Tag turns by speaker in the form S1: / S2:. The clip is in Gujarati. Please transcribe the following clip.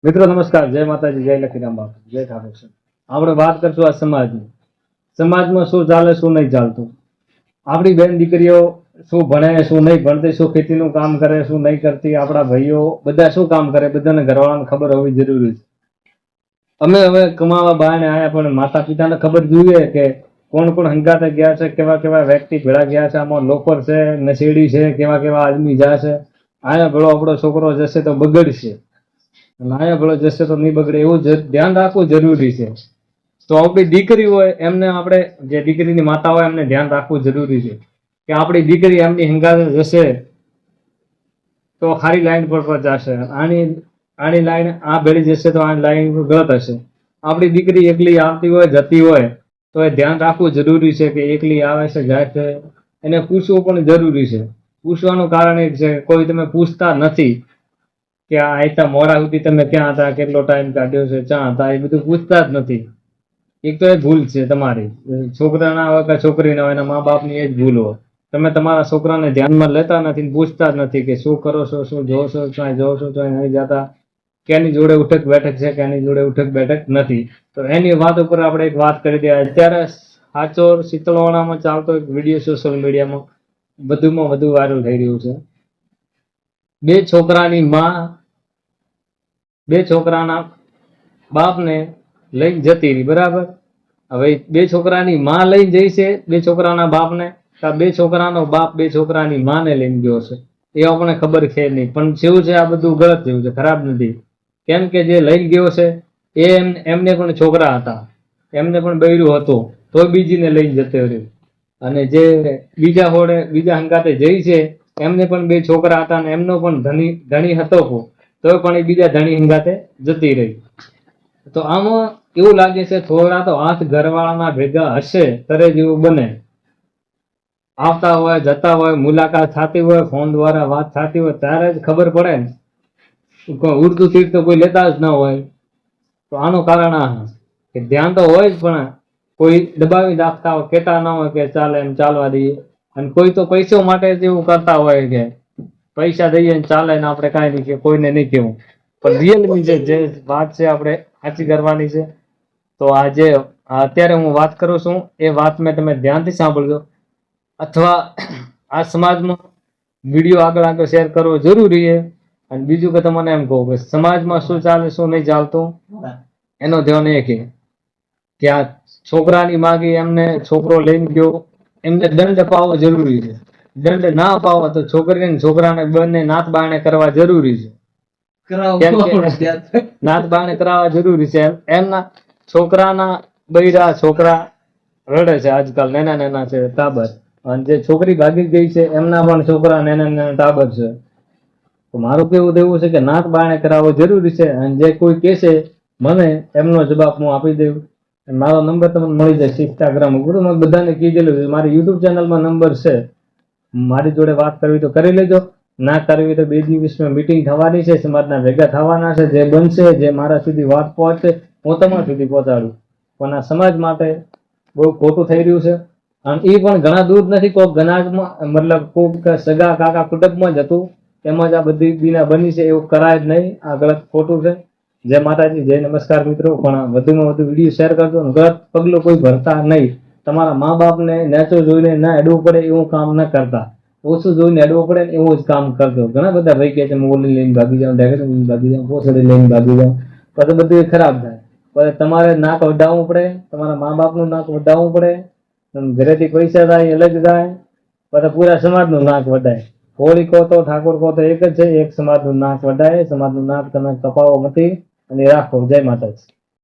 S1: મિત્રો નમસ્કાર, જય માતાજી, જય લખીરામ બાપુ, જય ઠાકોર. આપણે વાત કરશું આ સમાજની. સમાજમાં શું ચાલે, શું નહીં ચાલતું. આપણી બેન દીકરીઓ શું ભણે, શું નહીં ભણતી, શું ખેતીનું કામ કરે, શું નહીં કરતી. આપણા ભાઈઓ બધા શું કામ કરે, બધાને ઘરવાળાને ખબર હોવી જરૂરી છે. અમે હવે કમાવા બહાને આવ્યા, પણ માતા પિતાને ખબર જોઈએ કે કોણ કોણ હંગાતે ગયા છે, કેવા કેવા વ્યક્તિ ભેળા ગયા છે, આમાં લોકર છે, નશેડી છે, કેવા કેવા આદમી જશે. આયા ભેળો આપણો છોકરો જશે તો બગડશે, નાયા ભેળો જશે તો નહીં બગડે, એવું ધ્યાન રાખવું જરૂરી છે. તો આપણી દીકરી હોય એમને, આપણે જે દીકરીની માતા હોય એમને ધ્યાન રાખવું જરૂરી છે કે આપણી દીકરી એમની હંગાતે જશે તો ખારી લાઈન પર જશે. આની લાઈન આ ભેળી જશે તો આ લાઈન ગલત હશે. આપણી દીકરી એકલી આવતી હોય, જતી હોય તો એ ધ્યાન રાખવું જરૂરી છે કે એકલી આવે છે, જાય છે, એને પૂછવું પણ જરૂરી છે. પૂછવાનું કારણ એ છે કોઈ તમે પૂછતા નથી કે આ આયતા મોડા સુધી તમે ક્યાં હતા, કેટલો ટાઈમ કાઢ્યો છે, ક્યાં હતા, એ બધું પૂછતા જ નથી. એક તો એ ભૂલ છે તમારી, છોકરાના હોય કે છોકરીના હોય, એના મા બાપની એ જ ભૂલ હોય. તમે તમારા છોકરાને ધ્યાનમાં લેતા નથી, પૂછતા જ નથી કે શું કરો છો, શું જોવો છો, ક્યાંય જોવો છો, ક્યાંય નહીં જતા, કેની જોડે ઉઠક બેઠક છે, કેની જોડે ઉઠક બેઠક નથી. તો એની વાત ઉપર આપણે એક વાત કરી દઈએ. અત્યારે સાચો શીતળવાડામાં ચાલતો એક વિડીયો સોશિયલ મીડિયામાં વધુમાં વધુ વાયરલ થઈ રહ્યું છે. બે છોકરાના બાપને લઈને જતી રહી, બરાબર. હવે બે છોકરાની માં લઈને જઈ છે બે છોકરાના બાપને, બે છોકરાનો બાપ બે છોકરાની માને લઈને ગયો છે, એ આપણને ખબર છે નહીં. પણ જેવું છે આ બધું ગલત જેવું છે, ખરાબ નથી. કેમ કે જે લઈને ગયો છે એમને પણ છોકરા હતા, એમને પણ બૈરું હતું, તો બીજીને લઈને જતો રહ્યો. અને જે બીજા હંગાતે જઈ છે એમને પણ બે છોકરા હતા, અને એમનો પણ ધણી હતો, તો પણ એ બીજા ધણી હંગાતે જતી રહી. તો આમાં એવું લાગે છે થોડા તો હાથ ઘરવાળાના ભેગા હશે ત્યારે જેવું બને. આવતા હોય, જતા હોય, મુલાકાત થતી હોય, ફોન દ્વારા વાત થતી હોય, ત્યારે જ ખબર પડે ને. ઉડતું તીર તો કોઈ લેતા જ ના હોય. તો આનું કારણ આ કે ધ્યાન તો હોય જ, પણ કોઈ દબાવી રાખતા હોય, કહેતા ના હોય કે ચાલે એમ ચાલવા દઈએ. અને કોઈ તો પૈસો માટે જ એવું કરતા હોય કે પૈસા દઈએ ને ચાલે ને આપણે કાંઈ નહીં કે કોઈને નહીં કહેવું. પણ રિયલમી જે વાત છે આપણે સાચી કરવાની છે. તો આજે અત્યારે હું વાત કરું છું એ વાત મેં તમે ધ્યાનથી સાંભળજો, અથવા આ સમાજમાં વિડીયો આગળ શેર કરવો જરૂરી છે. અને બીજું કે તમને એમ કહું કે સમાજમાં શું ચાલે, શું નહીં ચાલતું, એનો ધ્યાન એ કે આ છોકરાની માગી એમને છોકરો લઈને ગયો, એમને દંડ અપાવવો જરૂરી છે. દંડ ના અપાવો તો છોકરીને છોકરાને બંને નાત બાણે કરવા જરૂરી છે. નાત બાણે કરાવવા જરૂરી છે. એમના છોકરાના બૈરા છોકરા રડે છે આજકાલ, નાના છે ટાબર. અને જે છોકરી ભાગી ગઈ છે એમના પણ છોકરા નાના ટાબર છે. તો મારું કેવું એવું છે કે નાત બાણે કરાવવો જરૂરી છે. અને જે કોઈ કહેશે મને એમનો જવાબ હું આપી દઉં. મારો નંબર તમને મળી જશે ઇન્સ્ટાગ્રામ ઉપર, મેં બધાને કીધેલું છે. મારી યુટ્યુબ ચેનલમાં નંબર છે, મારી જોડે વાત કરવી તો કરી લેજો, ના કરવી તો 2 દિવસમાં મીટિંગ થવાની છે, સમાજના ભેગા થવાના છે. જે બનશે, જે મારા સુધી વાત પહોંચશે હું તમારા સુધી પહોંચાડું. પણ આ સમાજ માટે બહુ ખોટું થઈ રહ્યું છે. અને એ પણ ઘણા દૂર નથી, કોઈક ગનાજમાં, મતલબ કોઈક સગા કાકા કુટુંબમાં જ હતું, એમાં જ આ બધી બીના બની છે. એવું કરાય જ નહીં, આ ગલત ખોટું છે. જય માતાજી, જય નમસ્કાર મિત્રો. પણ વધુમાં વધુ વિડીયો શેર કરજો. ગલત પગલું કોઈ ભરતા નહીં. તમારા મા બાપને નેચો જોઈને ના એડવું પડે એવું કામ ન કરતા, ઓછું જોઈને એડવું પડે ને એવું જ કામ કરજો. ઘણા બધા ભાઈ કહે છે મોલી લઈને ભાગી જાઉં, ડેગર લઈને ભાગી જાઉં, પોસડી લઈને ભાગી જાઉં, પછી બધું ખરાબ થાય. પછી તમારે નાક વઢાવવું પડે, તમારા મા બાપનું નાક વઢાવવું પડે. ઘરેથી પૈસા થાય અલગ થાય, પછી પૂરા સમાજનું નાક વઢાય. હોળી કહો તો ઠાકોર કહો તો એક જ છે, એક સમાજનું નાક વઢાય. સમાજનું નાક તમે કપાવો નથી અને રાખો. જય માતાજી.